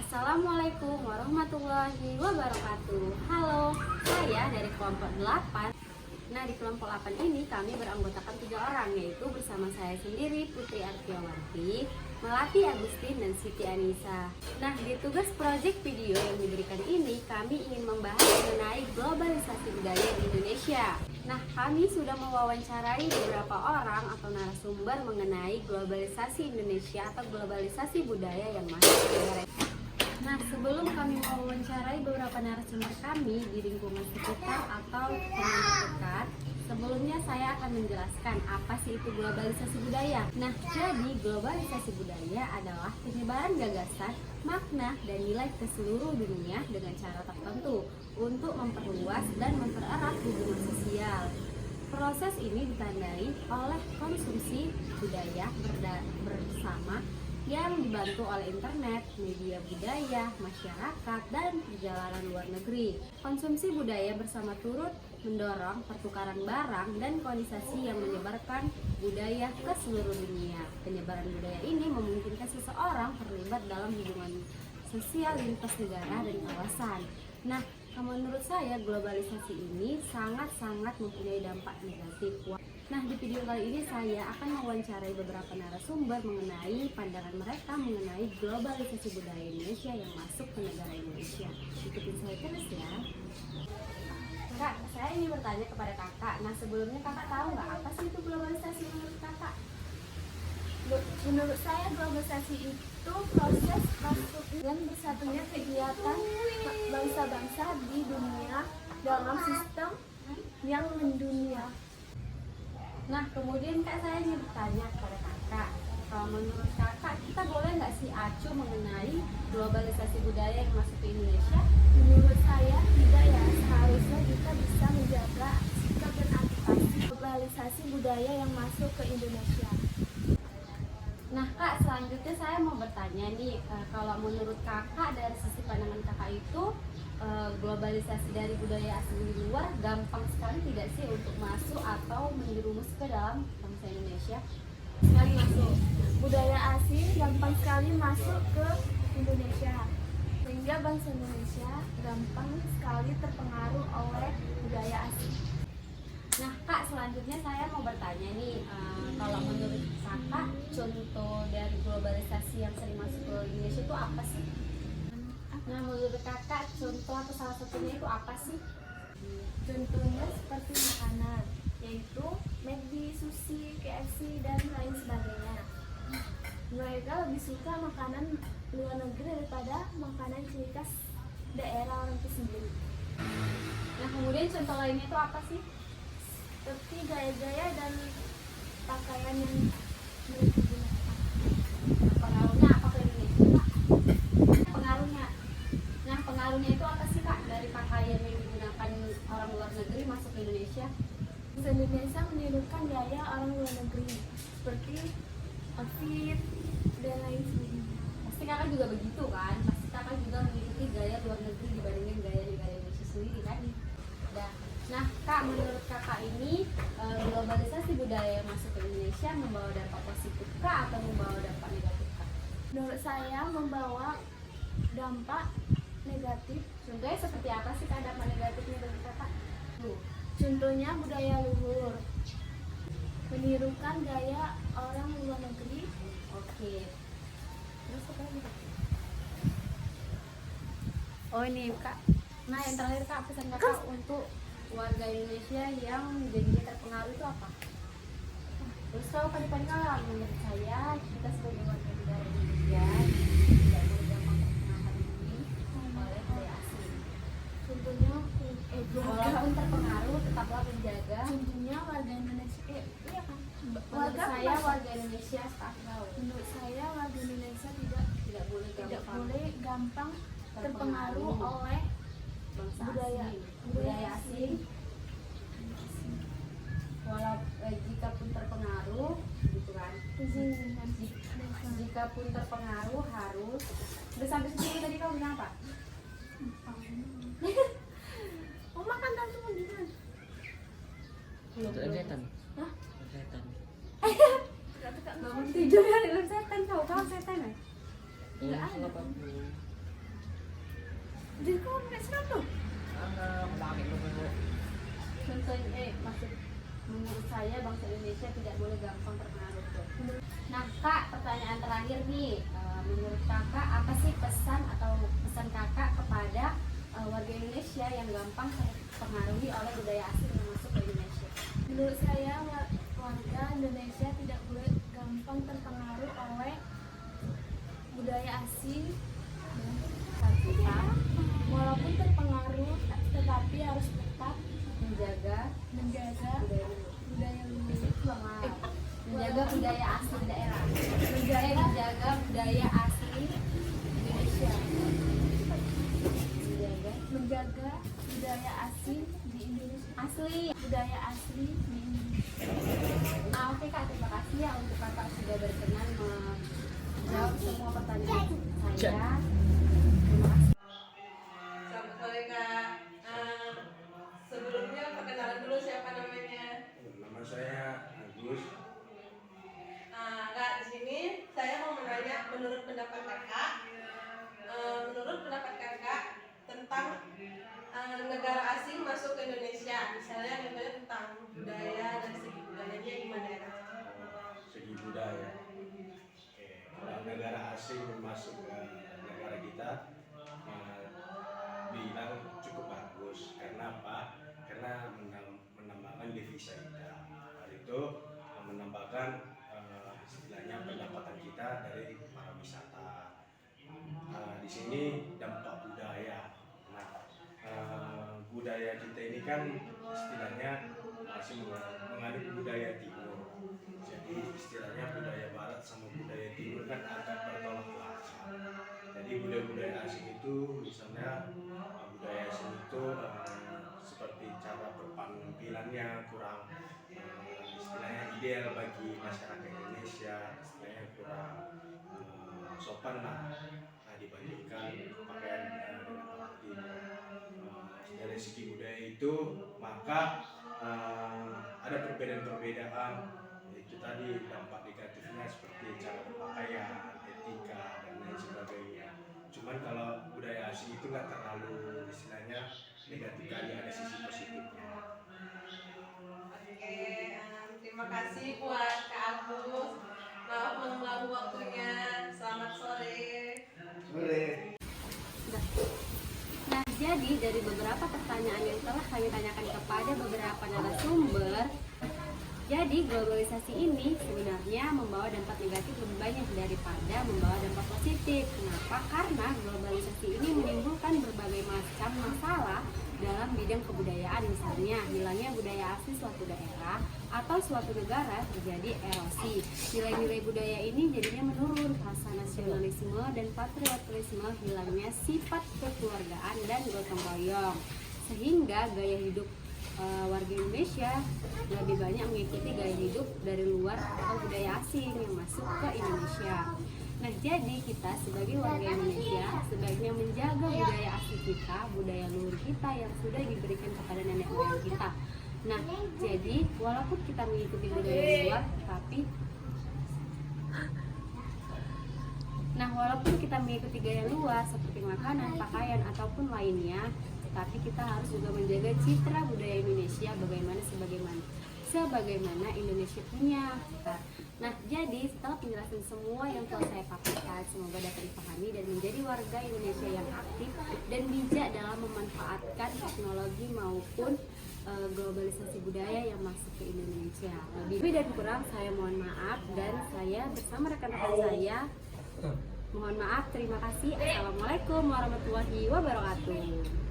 Assalamualaikum warahmatullahi wabarakatuh. Halo, saya dari kelompok 8. Nah, di kelompok 8 ini kami beranggotakan 3 orang, yaitu bersama saya sendiri, Putri Artiawanti, Melati Agustin, dan Siti Anissa. Nah, di tugas proyek video yang diberikan ini, kami ingin membahas mengenai globalisasi budaya di Indonesia. Nah, kami sudah mewawancarai beberapa orang atau narasumber mengenai globalisasi Indonesia atau globalisasi budaya yang masuk ke negara. Nah, sebelum kami mewawancarai beberapa narasumber kami di lingkungan sekitar atau teman dekat, sebelumnya saya akan menjelaskan apa sih itu globalisasi budaya. Nah, jadi globalisasi budaya adalah penyebaran gagasan, makna, dan nilai ke seluruh dunia dengan cara tertentu untuk memperluas dan mempererat hubungan sosial. Proses ini ditandai oleh konsumsi budaya bersama yang dibantu oleh internet, media budaya, masyarakat, dan perjalanan luar negeri. Konsumsi budaya bersama turut mendorong pertukaran barang dan kolonisasi yang menyebarkan budaya ke seluruh dunia. Penyebaran budaya ini memungkinkan seseorang terlibat dalam hubungan sosial lintas negara dan kawasan. Nah, menurut saya globalisasi ini sangat-sangat mempunyai dampak negatif. Nah, di video kali ini saya akan mewawancarai beberapa narasumber mengenai pandangan mereka mengenai globalisasi budaya Indonesia yang masuk ke negara Indonesia. Ikutin saya terus ya. Kak, saya ingin bertanya kepada kakak. Nah, sebelumnya kakak tahu nggak apa sih itu globalisasi menurut kakak? Menurut saya globalisasi itu proses masuk dan bersatunya kegiatan bangsa-bangsa di dunia dalam sistem yang mendunia. Nah, kemudian kak, saya ingin bertanya kepada kakak, kalau menurut kakak kita boleh nggak sih acuh mengenai globalisasi budaya yang masuk ke Indonesia? Menurut saya tidak ya, seharusnya kita bisa menjaga sikap dan antisipasi globalisasi budaya yang masuk ke Indonesia. Nah kak, selanjutnya saya mau bertanya nih, kalau menurut kakak dari sisi pandangan kakak itu globalisasi dari budaya asing di luar gampang sekali tidak sih untuk masuk atau menjerumus ke dalam bangsa Indonesia? Sekali masuk, budaya asing gampang sekali masuk ke Indonesia, sehingga bangsa Indonesia gampang sekali terpengaruh oleh budaya asing. Nah kak, selanjutnya saya mau bertanya nih, kalau menurut kakak contoh dari globalisasi yang sering masuk ke Indonesia itu apa sih? Nah, menurut kakak contoh atau salah satunya itu apa sih? Contohnya seperti makanan, yaitu McD, sushi, KFC, dan lain sebagainya. Mereka lebih suka makanan luar negeri daripada makanan ciri khas daerah orang itu sendiri. Nah, kemudian contoh lainnya itu apa sih? Seperti gaya-gaya dan pakaian yang mereka gunakan. Pengaruhnya apa ke Indonesia, Kak? Pengaruhnya itu apa sih, Kak, dari pakaian yang digunakan orang luar negeri masuk ke Indonesia? Indonesia menirukan gaya orang luar negeri, seperti outfit dan lain sebagainya. Pasti kakak juga begitu kan? Pasti kakak juga mengikuti gaya luar negeri dibandingin gaya negara Indonesia sendiri kan? Nah, Kak, menurut kakak ini globalisasi budaya yang masuk ke Indonesia membawa dampak positif kah atau membawa dampak negatif kah? Menurut saya membawa dampak negatif. Contohnya seperti apa sih, Kak, dampak negatifnya bagi kakak? Contohnya budaya luhur, menirukan gaya orang luar negeri. Oke. Terus apa lagi? Oh ini Kak. Nah, yang terakhir Kak, pesan kakak untuk warga Indonesia yang jadinya terpengaruh itu apa? Terus kalau paling kalau menurut saya kita sebagai warga negara Indonesia tidak boleh gampang terpengaruh ini oleh budaya asing. Contohnya Walaupun terpengaruh, tetaplah menjaga. Contohnya warga Indonesia, iya kan? Menurut saya warga Indonesia tahu. Menurut saya warga Indonesia Tidak boleh gampang terpengaruh oleh bangsa budaya asing. Jika pun terpengaruh, gitu kan? Jika pun terpengaruh harus. Udah sampai sini tadi kau bilang apa? Oh, makan kan cuma gimana? Setan. Hah? Setan. Bangun tidur dari dalam setan, kau setan ya? Enggak ada. Jadi kau naik sepatu? Contohnya, maksud menurut saya bangsa Indonesia tidak boleh gampang terpengaruh tuh. Nah kak, pertanyaan terakhir nih, menurut kakak apa sih pesan atau pesan kakak kepada warga Indonesia yang gampang terpengaruhi oleh budaya asing yang masuk ke Indonesia? Menurut saya warga Indonesia tidak boleh gampang terpengaruh oleh budaya asing. Kita Walaupun terpengaruh, tetapi harus tetap menjaga menjaga budaya luhur. banget, menjaga budaya asli daerah, Menjaga menjaga budaya asli Indonesia, menjaga budaya asing di Indonesia. asli. Budaya asli di Indonesia. Nah, oke kak, terima kasih ya untuk kakak sudah berkenan menjawab semua pertanyaan saya. Terima kasih. Selamat sore Kak. Sebelumnya perkenalan dulu siapa namanya? Nama saya Agus. Kak, di sini saya mau menanya menurut pendapat Kakak, tentang negara asing masuk ke Indonesia, misalnya contohnya tentang budaya dan segi budayanya gimana ya Kak? Segi budaya. Oke, kalau negara asing masuk ke negara kita, bilang cukup bagus. Karena apa? Karena menambahkan devisa kita. Hal itu menambahkan istilahnya pendapatan kita dari para wisata. Di sini dampak budaya. Nah, budaya kita ini kan istilahnya masih mengaduk budaya timur. Jadi istilahnya budaya barat sama budaya timur kan agak bertolak belakang. Jadi budaya-budaya asing itu misalnya budaya asing itu seperti cara berpenampilannya kurang istilahnya ideal bagi masyarakat Indonesia, istilahnya kurang sopan lah dibandingkan pakaian dari segi budaya itu, maka ada perbedaan-perbedaan. Itu tadi dampak negatifnya seperti cara berpakaian, etika dan lain sebagainya. Cuman kalau budaya asing itu nggak terlalu istilahnya negatif kali, ada sisi positifnya. Oke, terima kasih buat Kak Agus. Maaf mengganggu waktunya. Selamat sore. Sore. Nah, jadi dari beberapa pertanyaan yang telah kami tanyakan kepada beberapa narasumber, jadi globalisasi ini sebenarnya membawa dampak negatif lebih banyak daripada membawa dampak positif. Kenapa? Karena globalisasi ini menimbulkan berbagai macam masalah dalam bidang kebudayaan, misalnya hilangnya budaya asli suatu daerah atau suatu negara terjadi erosi. Nilai-nilai budaya ini jadinya menurun, rasa nasionalisme dan patriotisme, hilangnya sifat kekeluargaan dan gotong royong, sehingga gaya hidup warga Indonesia lebih banyak mengikuti gaya hidup dari luar atau budaya asing yang masuk ke Indonesia. Nah, jadi kita sebagai warga Indonesia sebaiknya menjaga budaya asli kita, budaya luhur kita yang sudah diberikan kepada nenek moyang kita. Nah, jadi walaupun kita mengikuti budaya luar, walaupun kita mengikuti gaya luar seperti makanan, pakaian ataupun lainnya, tapi kita harus juga menjaga citra budaya Indonesia sebagaimana Indonesia punya. Nah, jadi setelah penjelasan semua yang telah saya paparkan, semoga dapat dipahami dan menjadi warga Indonesia yang aktif dan bijak dalam memanfaatkan teknologi maupun globalisasi budaya yang masuk ke Indonesia. Lebih dan kurang saya mohon maaf, dan saya bersama rekan-rekan saya mohon maaf. Terima kasih. Assalamualaikum warahmatullahi wabarakatuh.